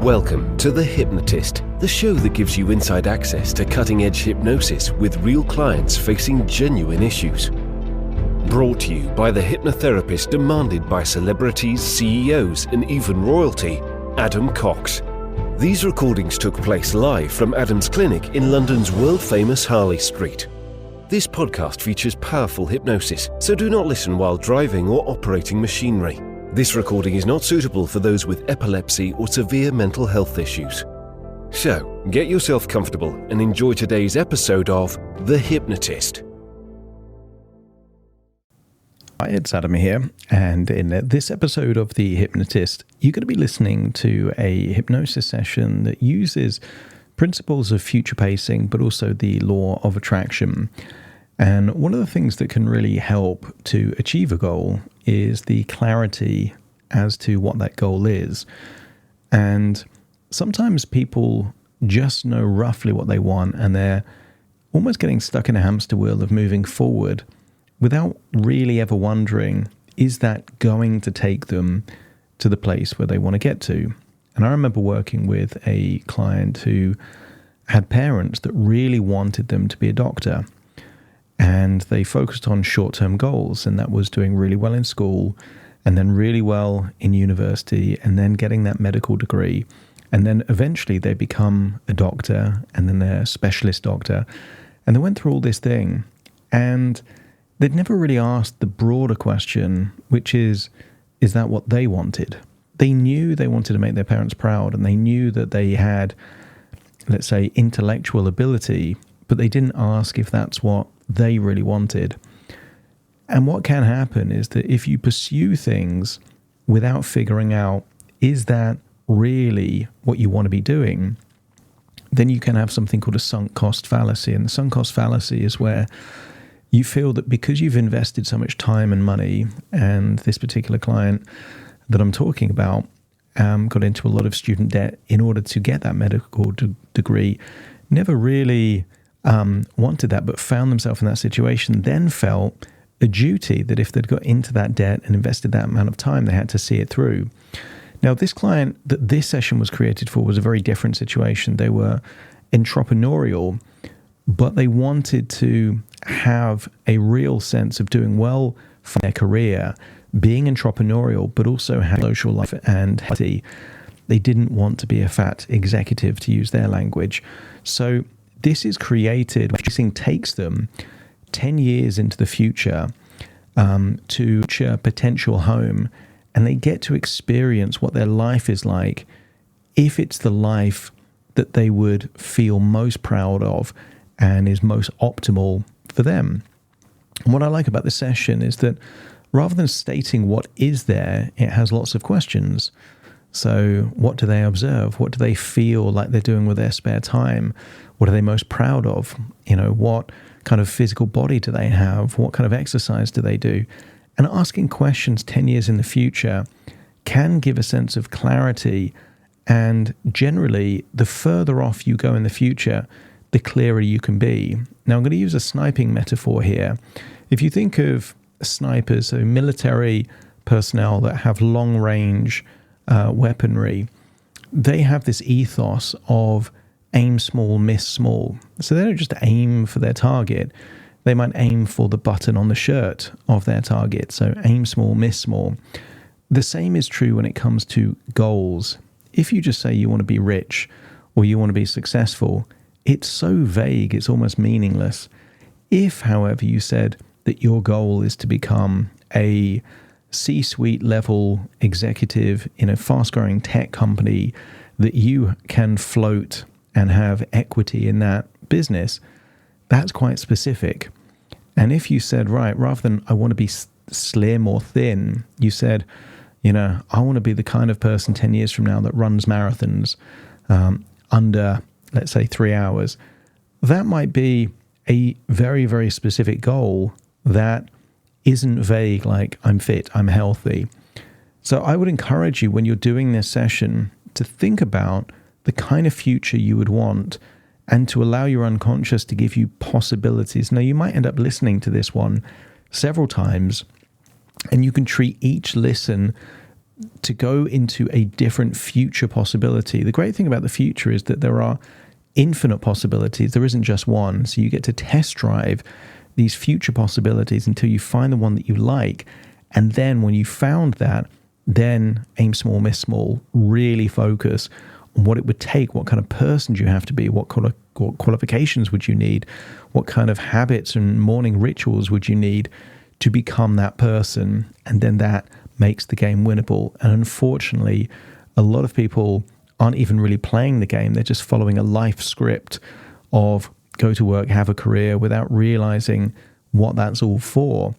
Welcome to The Hypnotist, the show that gives you inside access to cutting-edge hypnosis with real clients facing genuine issues. Brought to you by the hypnotherapist demanded by celebrities, CEOs, and even royalty, Adam Cox. These recordings took place live from Adam's clinic in London's world-famous Harley Street. This podcast features powerful hypnosis, so do not listen while driving or operating machinery. This recording is not suitable for those with epilepsy or severe mental health issues. So, get yourself comfortable and enjoy today's episode of The Hypnotist. Hi, it's Adam here, and in this episode of The Hypnotist, you're going to be listening to a hypnosis session that uses principles of future pacing, but also the law of attraction. And one of the things that can really help to achieve a goal is the clarity as to what that goal is. And sometimes people just know roughly what they want, and they're almost getting stuck in a hamster wheel of moving forward without really ever wondering, is that going to take them to the place where they want to get to? And I remember working with a client who had parents that really wanted them to be a doctor. And they focused on short-term goals, and that was doing really well in school, and then really well in university, and then getting that medical degree. And then eventually they become a doctor, and then they're a specialist doctor. And they went through all this thing, and they'd never really asked the broader question, which is that what they wanted? They knew they wanted to make their parents proud, and they knew that they had, let's say, intellectual ability, but they didn't ask if that's what they really wanted. And what can happen is that if you pursue things without figuring out, is that really what you want to be doing, then you can have something called a sunk cost fallacy. And the sunk cost fallacy is where you feel that because you've invested so much time and money, and this particular client that I'm talking about got into a lot of student debt in order to get that medical degree, never really wanted that, but found themselves in that situation, then felt a duty that if they'd got into that debt and invested that amount of time, they had to see it through. Now, this client that this session was created for was a very different situation. They were entrepreneurial, but they wanted to have a real sense of doing well for their career, being entrepreneurial, but also have social life and healthy. They didn't want to be a fat executive, to use their language. So this is created, which takes them 10 years into the future to reach a potential home, and they get to experience what their life is like if it's the life that they would feel most proud of and is most optimal for them. And what I like about this session is that rather than stating what is there, it has lots of questions. So what do they observe? What do they feel like they're doing with their spare time? What are they most proud of? What kind of physical body do they have? What kind of exercise do they do? And asking questions 10 years in the future can give a sense of clarity. And generally, the further off you go in the future, the clearer you can be. Now, I'm going to use a sniping metaphor here. If you think of snipers, so military personnel that have long-range weaponry, they have this ethos of aim small, miss small. So they don't just aim for their target. They might aim for the button on the shirt of their target. So aim small, miss small. The same is true when it comes to goals. If you just say you want to be rich or you want to be successful, it's so vague, it's almost meaningless. If, however, you said that your goal is to become a C-suite level executive in a fast-growing tech company, that you can float and have equity in that business, that's quite specific. And if you said, right, rather than I want to be slim or thin, you said, I want to be the kind of person 10 years from now that runs marathons under, let's say, 3 hours, that might be a very, very specific goal that isn't vague, like I'm fit, I'm healthy. So I would encourage you, when you're doing this session, to think about the kind of future you would want and to allow your unconscious to give you possibilities. Now, you might end up listening to this one several times, and you can treat each listen to go into a different future possibility. The great thing about the future is that there are infinite possibilities. There isn't just one. So you get to test drive these future possibilities until you find the one that you like. And then when you found that, then aim small, miss small, really focus on what it would take, what kind of person do you have to be, what qualifications would you need, what kind of habits and morning rituals would you need to become that person. And then that makes the game winnable. And unfortunately, a lot of people aren't even really playing the game. They're just following a life script of go to work, have a career without realizing what that's all for.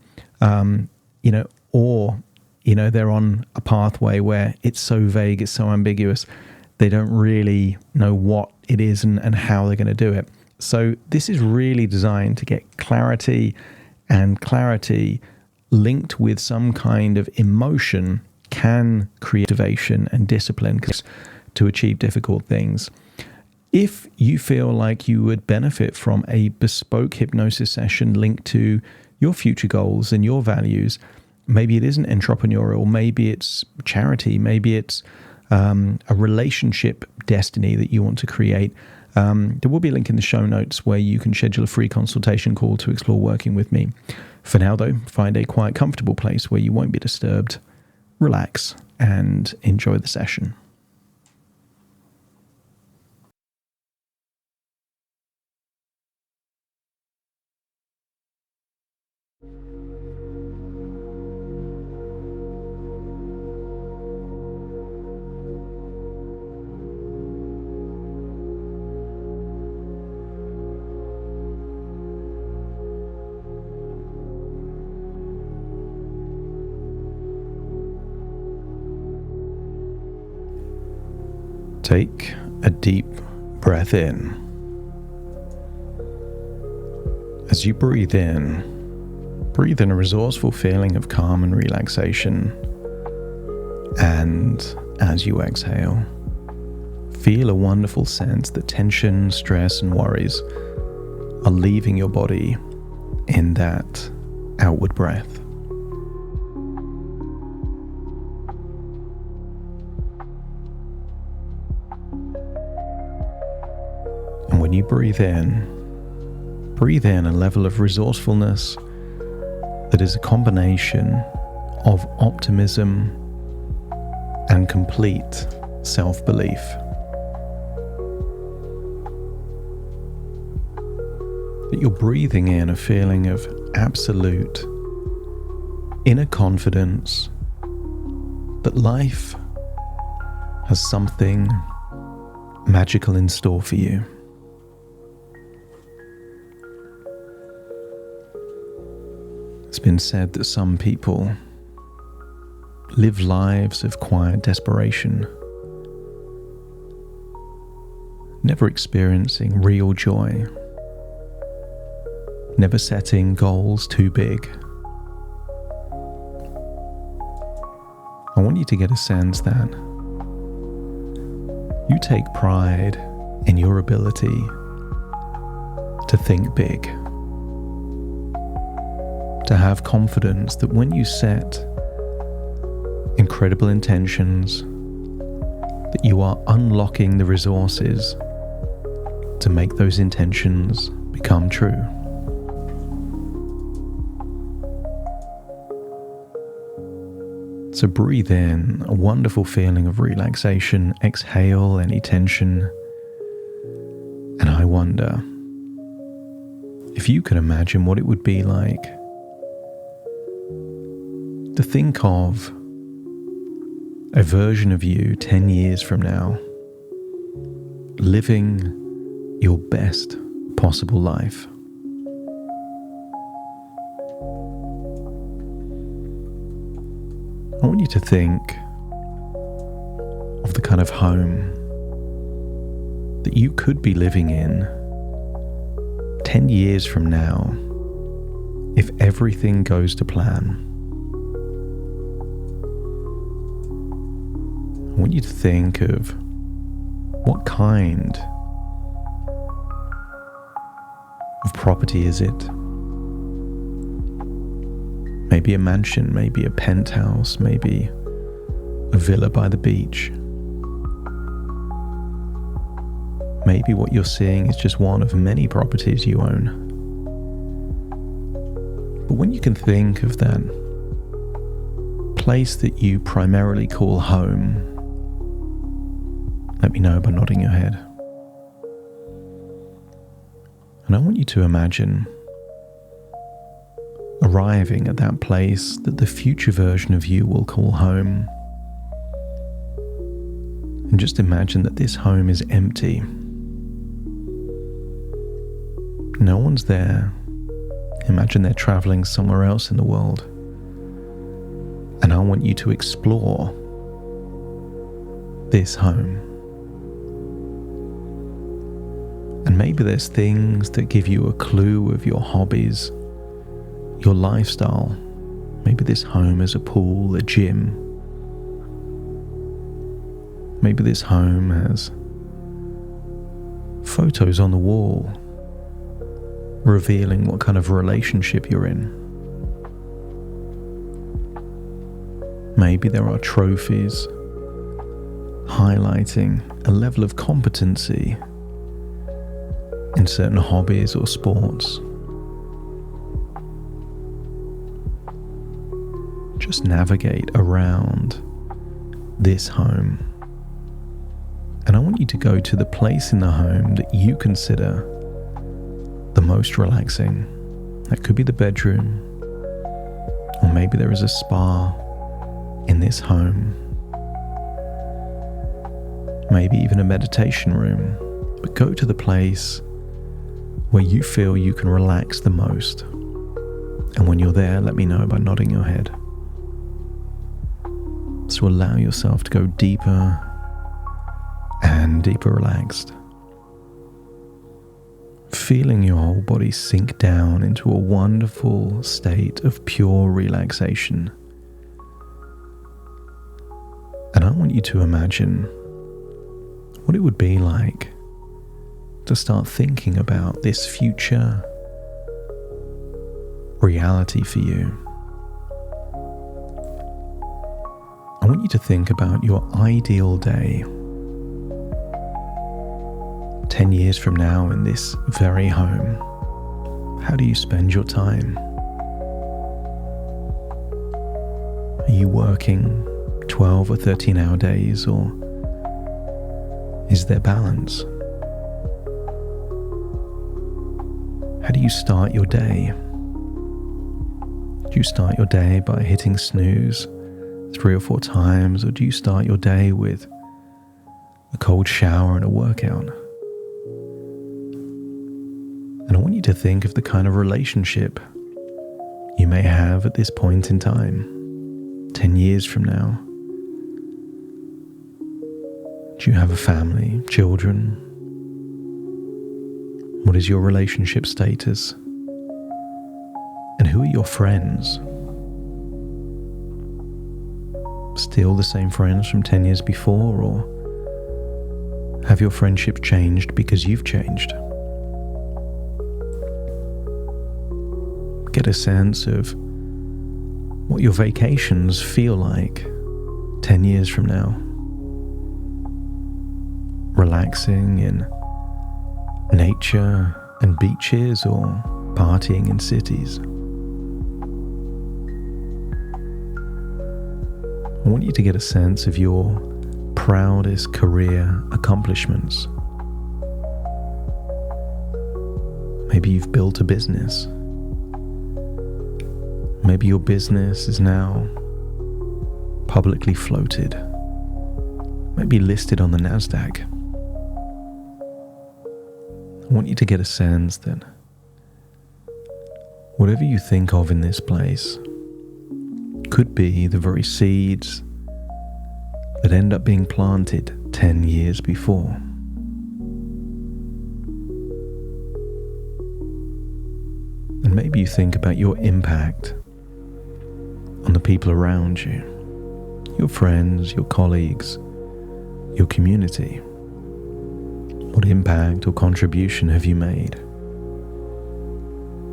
Or they're on a pathway where it's so vague, it's so ambiguous, they don't really know what it is and how they're going to do it. So this is really designed to get clarity, and clarity linked with some kind of emotion can create motivation and discipline to achieve difficult things. If you feel like you would benefit from a bespoke hypnosis session linked to your future goals and your values, maybe it isn't entrepreneurial, maybe it's charity, maybe it's a relationship destiny that you want to create, there will be a link in the show notes where you can schedule a free consultation call to explore working with me. For now, though, find a quiet, comfortable place where you won't be disturbed, relax, and enjoy the session. Take a deep breath in. As you breathe in a resourceful feeling of calm and relaxation. And as you exhale, feel a wonderful sense that tension, stress, and worries are leaving your body in that outward breath. And when you breathe in a level of resourcefulness that is a combination of optimism and complete self-belief. That you're breathing in a feeling of absolute inner confidence that life has something magical in store for you. It's been said that some people live lives of quiet desperation, never experiencing real joy, never setting goals too big. I want you to get a sense that you take pride in your ability to think big, to have confidence that when you set incredible intentions, that you are unlocking the resources to make those intentions become true. So breathe in a wonderful feeling of relaxation, exhale any tension, and I wonder if you could imagine what it would be like to think of a version of you 10 years from now, living your best possible life. I want you to think of the kind of home that you could be living in 10 years from now if everything goes to plan. I want you to think of what kind of property is it? Maybe a mansion, maybe a penthouse, maybe a villa by the beach. Maybe what you're seeing is just one of many properties you own. But when you can think of that place that you primarily call home, let me know by nodding your head. And I want you to imagine arriving at that place that the future version of you will call home. And just imagine that this home is empty. No one's there. Imagine they're traveling somewhere else in the world. And I want you to explore this home. And maybe there's things that give you a clue of your hobbies, your lifestyle. Maybe this home has a pool, a gym. Maybe this home has photos on the wall revealing what kind of relationship you're in. Maybe there are trophies highlighting a level of competency in certain hobbies or sports. Just navigate around this home. And I want you to go to the place in the home that you consider the most relaxing. That could be the bedroom, or maybe there is a spa in this home. Maybe even a meditation room. But go to the place where you feel you can relax the most. And when you're there, let me know by nodding your head. So allow yourself to go deeper and deeper relaxed. Feeling your whole body sink down into a wonderful state of pure relaxation. And I want you to imagine what it would be like to start thinking about this future reality for you. I want you to think about your ideal day 10 years from now in this very home. How do you spend your time? Are you working 12 or 13-hour days, or is there balance? How do you start your day? Do you start your day by hitting snooze 3 or 4 times, or do you start your day with a cold shower and a workout? And I want you to think of the kind of relationship you may have at this point in time, 10 years from now. Do you have a family, children? What is your relationship status? And who are your friends? Still the same friends from 10 years before, or have your friendships changed because you've changed? Get a sense of what your vacations feel like 10 years from now. Relaxing in nature and beaches, or partying in cities. I want you to get a sense of your proudest career accomplishments. Maybe you've built a business. Maybe your business is now publicly floated, maybe listed on the NASDAQ. I want you to get a sense that whatever you think of in this place could be the very seeds that end up being planted 10 years before. And maybe you think about your impact on the people around you, your friends, your colleagues, your community. What impact or contribution have you made?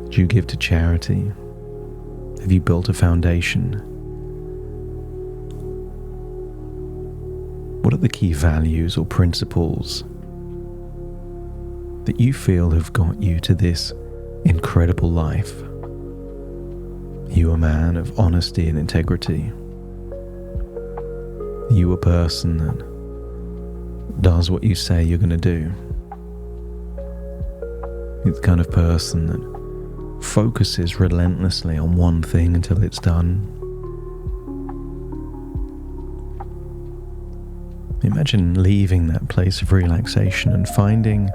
Do you give to charity? Have you built a foundation? the key values or principles that you feel have got you to this incredible life. You a man of honesty and integrity. You a person that does what you say you're going to do. You're the kind of person that focuses relentlessly on one thing until it's done. Imagine leaving that place of relaxation and finding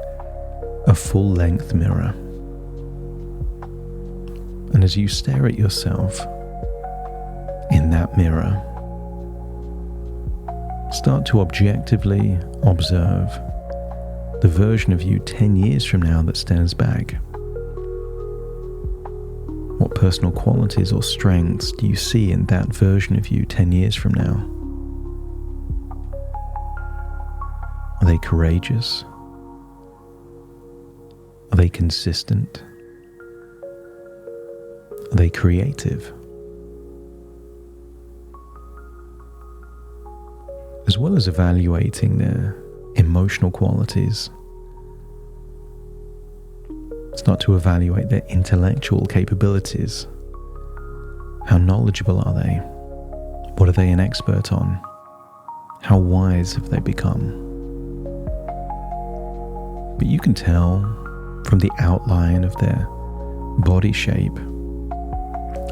a full-length mirror. And as you stare at yourself in that mirror, start to objectively observe the version of you 10 years from now that stands back. What personal qualities or strengths do you see in that version of you 10 years from now? Are they courageous? Are they consistent? Are they creative? As well as evaluating their emotional qualities, start to evaluate their intellectual capabilities. How knowledgeable are they? What are they an expert on? How wise have they become? But you can tell from the outline of their body shape.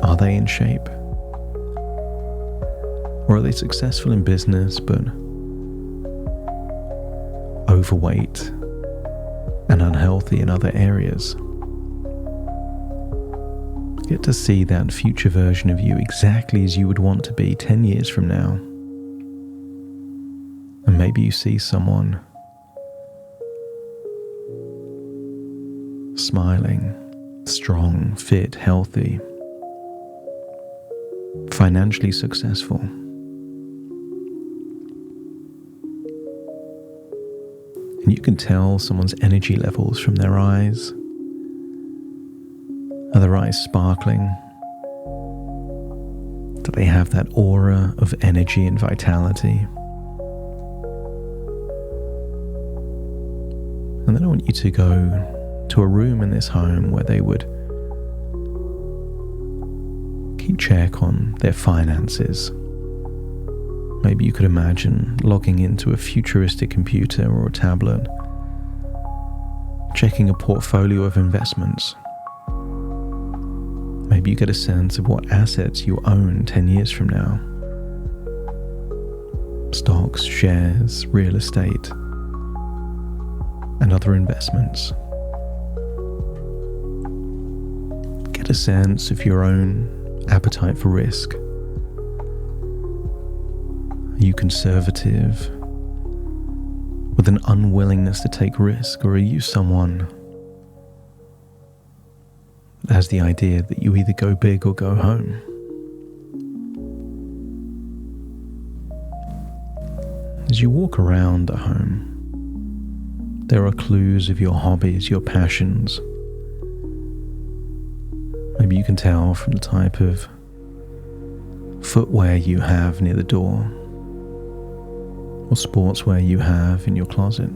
Are they in shape? Or are they successful in business but overweight and unhealthy in other areas? Get to see that future version of you exactly as you would want to be 10 years from now. And maybe you see someone smiling, strong, fit, healthy, financially successful. And you can tell someone's energy levels from their eyes. Are their eyes sparkling? Do they have that aura of energy and vitality? And then I want you to go to a room in this home where they would keep check on their finances. Maybe you could imagine logging into a futuristic computer or a tablet, checking a portfolio of investments. Maybe you get a sense of what assets you own 10 years from now. Stocks, shares, real estate, and other investments. Get a sense of your own appetite for risk. Are you conservative with an unwillingness to take risk, or are you someone that has the idea that you either go big or go home? As you walk around a home, there are clues of your hobbies, your passions. Maybe you can tell from the type of footwear you have near the door, or sportswear you have in your closet.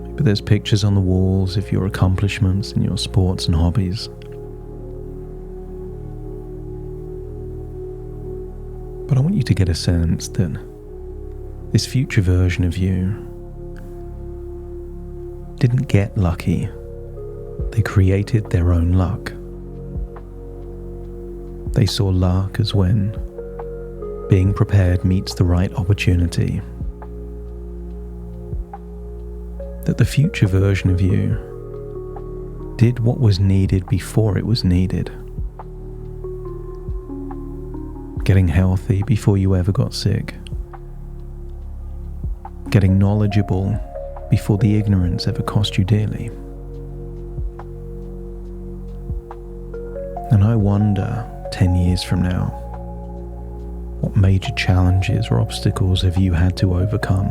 Maybe there's pictures on the walls of your accomplishments and your sports and hobbies. But I want you to get a sense that this future version of you didn't get lucky. They created their own luck. They saw luck as when being prepared meets the right opportunity. That the future version of you did what was needed before it was needed. Getting healthy before you ever got sick. Getting knowledgeable before the ignorance ever cost you dearly. And I wonder, 10 years from now, what major challenges or obstacles have you had to overcome?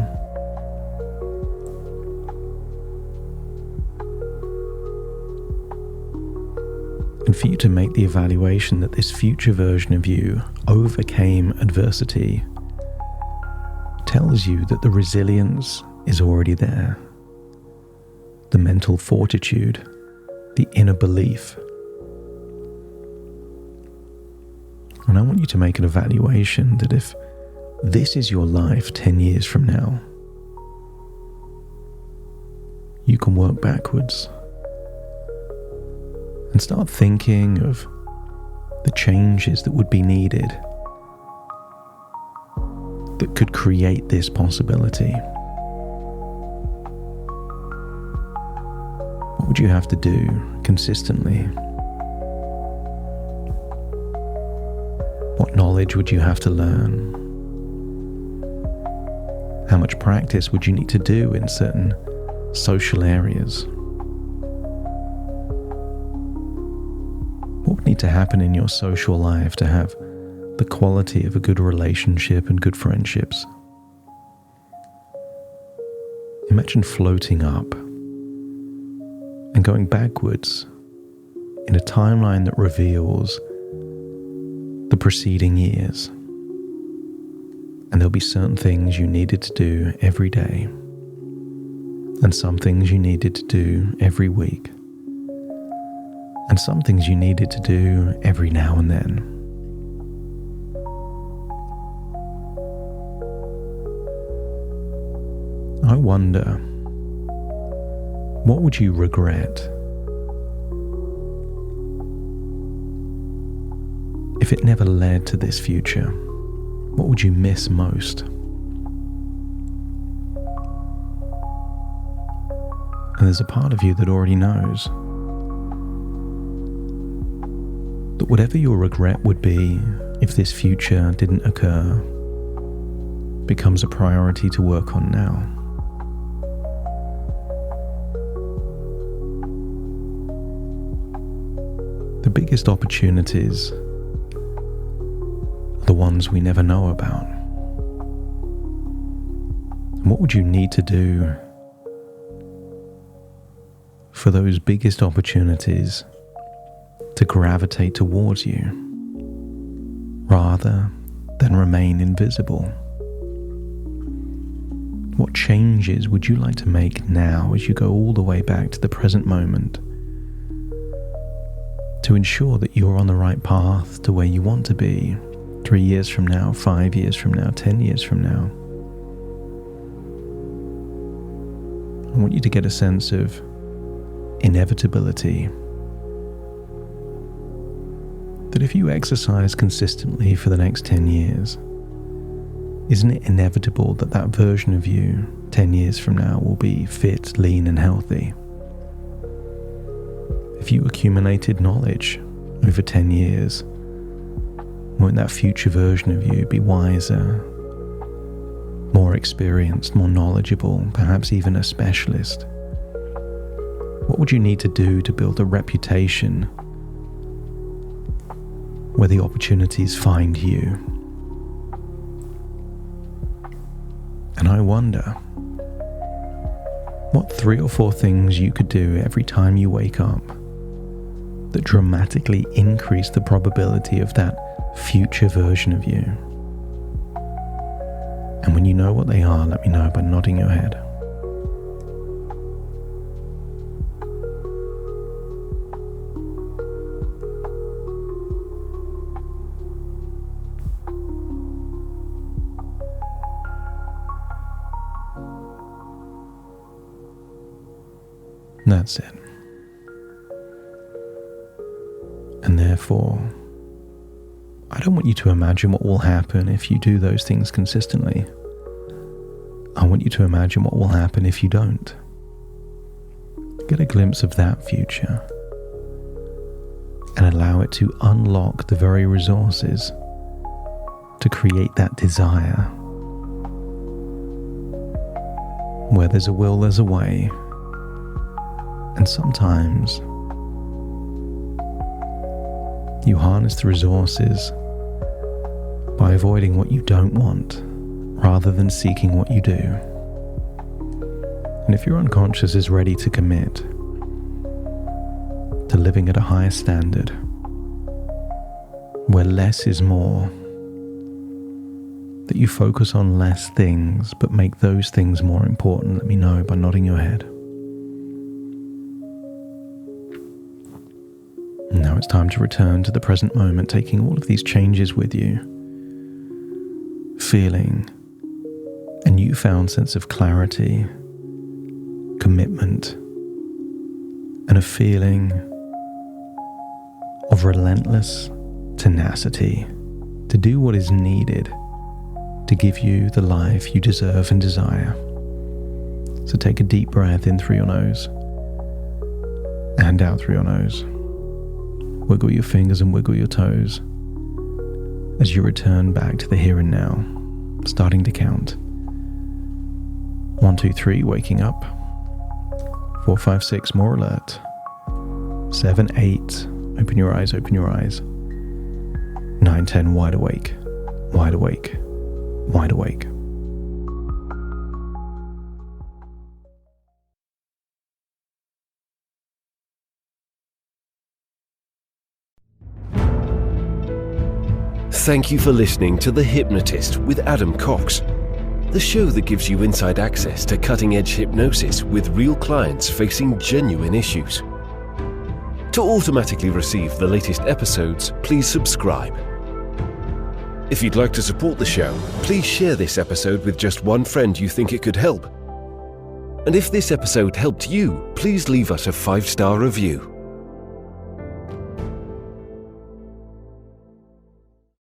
And for you to make the evaluation that this future version of you overcame adversity tells you that the resilience is already there, the mental fortitude, the inner belief. And I want you to make an evaluation that if this is your life 10 years from now, you can work backwards and start thinking of the changes that would be needed that could create this possibility. What would you have to do consistently? What knowledge would you have to learn? How much practice would you need to do in certain social areas? What would need to happen in your social life to have the quality of a good relationship and good friendships? Imagine floating up and going backwards in a timeline that reveals the preceding years. And there'll be certain things you needed to do every day, and some things you needed to do every week, and some things you needed to do every now and then. I wonder, what would you regret if it never led to this future? What would you miss most? And there's a part of you that already knows that whatever your regret would be if this future didn't occur becomes a priority to work on now. The biggest opportunities are the ones we never know about. And what would you need to do for those biggest opportunities to gravitate towards you rather than remain invisible? What changes would you like to make now as you go all the way back to the present moment to ensure that you're on the right path to where you want to be 3 years from now, 5 years from now, 10 years from now? I want you to get a sense of inevitability. That if you exercise consistently for the next 10 years, isn't it inevitable that that version of you 10 years from now will be fit, lean, and healthy? If you accumulated knowledge over 10 years, won't that future version of you be wiser, more experienced, more knowledgeable, perhaps even a specialist? What would you need to do to build a reputation where the opportunities find you? And I wonder, what 3 or 4 things you could do every time you wake up that dramatically increase the probability of that future version of you? And when you know what they are, let me know by nodding your head. That's it. And therefore, I don't want you to imagine what will happen if you do those things consistently. I want you to imagine what will happen if you don't. Get a glimpse of that future and allow it to unlock the very resources to create that desire. Where there's a will, there's a way. And sometimes you harness the resources by avoiding what you don't want rather than seeking what you do. And if your unconscious is ready to commit to living at a higher standard, where less is more, that you focus on less things but make those things more important, let me know by nodding your head. Now it's time to return to the present moment, taking all of these changes with you, feeling a newfound sense of clarity, commitment, and a feeling of relentless tenacity to do what is needed to give you the life you deserve and desire. So take a deep breath in through your nose and out through your nose. Wiggle your fingers and wiggle your toes as you return back to the here and now, starting to count. 1, 2, 3, waking up. 4, 5, 6, more alert. 7, 8, open your eyes, open your eyes. 9, 10, wide awake, wide awake, wide awake. Thank you for listening to The Hypnotist with Adam Cox, the show that gives you inside access to cutting-edge hypnosis with real clients facing genuine issues. To automatically receive the latest episodes, please subscribe. If you'd like to support the show, please share this episode with just one friend you think it could help. And if this episode helped you, please leave us a 5-star review.